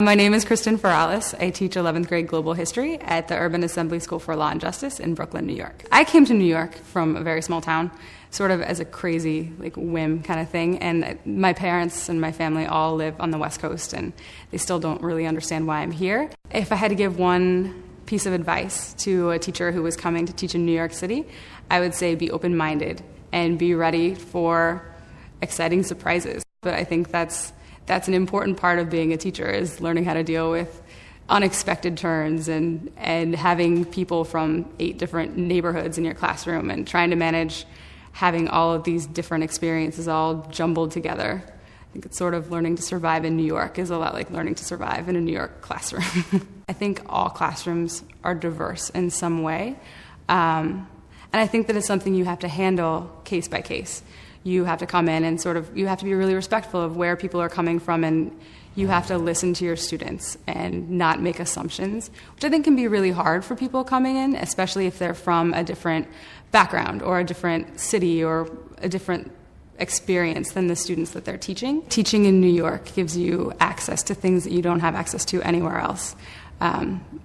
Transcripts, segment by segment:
My name is Kristin. I teach 11th grade global history at the Urban Assembly School for Law and Justice in Brooklyn, New York. I came to New York from a very small town, sort of as a crazy whim kind of thing, and my parents and my family all live on the West Coast, and they still don't really understand why I'm here. If I had to give one piece of advice to a teacher who was coming to teach in New York City, I would say be open-minded and be ready for exciting surprises. But I think that's an important part of being a teacher, is learning how to deal with unexpected turns and having people from 8 different neighborhoods in your classroom and trying to manage having all of these different experiences all jumbled together. I think it's sort of learning to survive in New York is a lot like learning to survive in a New York classroom. I think all classrooms are diverse in some way. And I think that it's something you have to handle case by case. You have to come in and you have to be really respectful of where people are coming from, and you have to listen to your students and not make assumptions, which I think can be really hard for people coming in, especially if they're from a different background or a different city or a different experience than the students that they're teaching. Teaching in New York gives you access to things that you don't have access to anywhere else.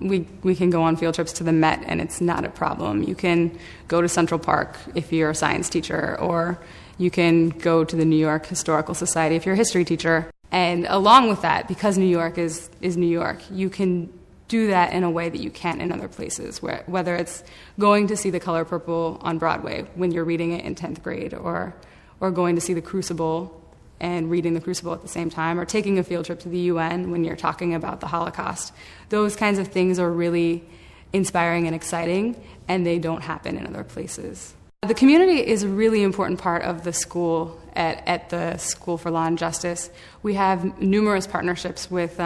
We can go on field trips to the Met and it's not a problem. You can go to Central Park if you're a science teacher, or you can go to the New York Historical Society if you're a history teacher. And along with that, because New York is New York, you can do that in a way that you can't in other places, whether it's going to see The Color Purple on Broadway when you're reading it in 10th grade, or going to see The Crucible and reading The Crucible at the same time, or taking a field trip to the UN when you're talking about the Holocaust. Those kinds of things are really inspiring and exciting, and they don't happen in other places. The community is a really important part of the school at the School for Law and Justice. We have numerous partnerships with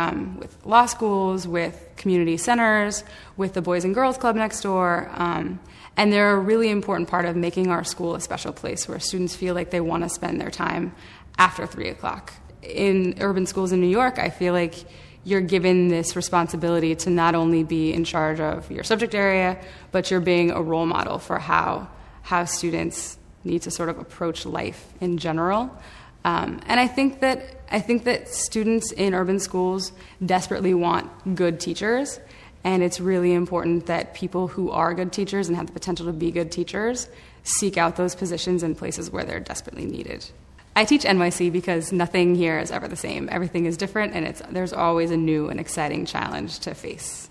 law schools, with community centers, with the Boys and Girls Club next door, and they're a really important part of making our school a special place where students feel like they want to spend their time after 3 o'clock. In urban schools in New York, I feel like you're given this responsibility to not only be in charge of your subject area, but you're being a role model for how students need to sort of approach life in general. And I think that students in urban schools desperately want good teachers, and it's really important that people who are good teachers and have the potential to be good teachers seek out those positions in places where they're desperately needed. I teach NYC because nothing here is ever the same. Everything is different, and there's always a new and exciting challenge to face.